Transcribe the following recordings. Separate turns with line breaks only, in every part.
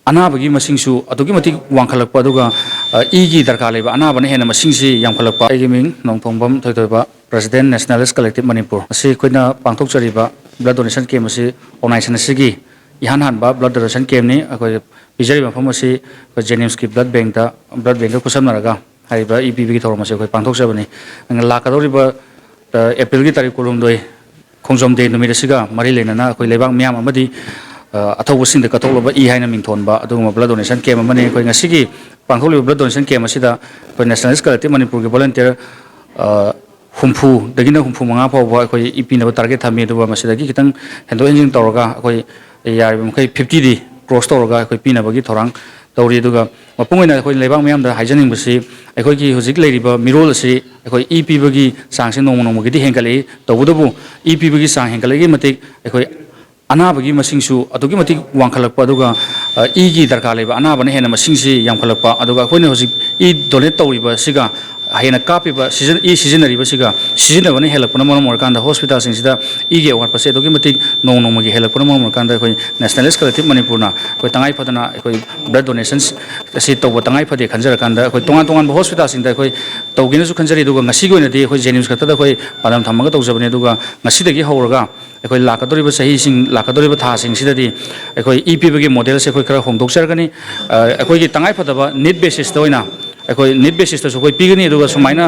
अनाबगी मसिंगसु अदुगी मतिक वांखलकपा अदुगा इगी दरकार लेबा अनाबने हेना मसिंगसि यामखलकपा आइगी मिंग Nongthombam Thoithoiba president nationalist collective Manipur असि कोइना पांथोकचरिबा ब्लड डोनेशन कैम्प असि ऑर्गेनाइजेशन असिगी इहान हानबा ब्लड डोनेशन कैम्प नि अखोय पिजरी मफम असि जेनिम्स की ब्लड बैंक खुसमनरगा हाइबा ईपीबी की थोरम असि अखोय पांथोकचबनी लाकदौरिबा एप्रिल की तारीख कुलुमदोय खोंजोम डे नुमित असिगा मरि लेनना अखोय लेबांग मियाम अमदि अथौबसिंग कथौलब ई हाइना मिंथोनबा अदुगुमा ब्लड डोनेशन कैम्प अमने अखोय ngasiगी पांथोकलिबा ब्लड डोनेशन कैम्प असिदा अखोय नेशनलिस्ट कलेक्टिव मणिपुर की वॉलंटियर हुम्फू दगिना हुम्फू मंगा फावबा अखोय ईपीनबा टारगेट थमी अदुगा मसिदगी खितंग हेंदो एंजिंग तौरगा अखोय यारिबा मखै 50 दी क्रॉस तौरगा अखोय पीनबगी थोरांग तौरी अदुगा मपुंगैना अखोय लेबांग मियामदा हाइजनिंगबसि अखोयगी हुजिक लेरिबा मिरोल असि अखोय ईपीबगी चांगसे नोंगनोंगदी हेंगलई तौबदबु ईपीबगी चांग हेंगलगी मतिक अखोय अनाबगी मसिंगसु अदुगी मतिक वांखलकपा अदुगा इगी दरकार लेबा अनाबने हेना मसिंगसि यामखलकपा अदुगा अखोयना हुजिक ई डोनेट तौरिबा सिगा हेना कापिबा सीजन ई सीजनरिबा सिगा सीजनबने हेलकपना मरम ओरकांदा हॉस्पिटल सिंगसिदा इगे अवारपसे अदुगी मतिक नोंगनोंगगी हेलकपना मरम ओरकांदा अखोय नेशनलिस्ट कलेक्टिव मणिपुरना अखोय तंगाई फदना अखोय ब्लड डोनेशंस असि तौबा तंगाई फदे खंजरकांदा अखोय तोंगान तोंगान हॉस्पिटल सिंगदा अखोय तौगिनसु खंजरी अदुगा ngasiगी ओइनदि अखोय जेनिम्स खतदा अखोय पादम थमगा तौजबने अदुगा ngasiदगी हौरगा अखोय लाकदोरिबा सहीसिंग लाकदोरिबा थासिंग सिददी अखोय ईपीबगी मॉडल से अखोय खरा होंदोकसरगनी अखोयगी तंगाई फदबा नीड बेसिस तोइना अखोय नीड बेसिस तसु अखोय पीगनी अदुगा सुमाइना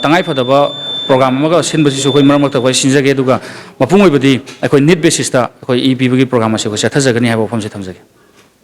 तंगाई फदबा प्रोग्राम अमगा सिनबसिसु अखोय मरमक अखोय सिनजगे अदुगा मपुंगोइबदी अखोय नीड बेसिस ता अखोय ईपीबगी प्रोग्राम से अखोय चथजगनी हाइबा फमसे थमजगे।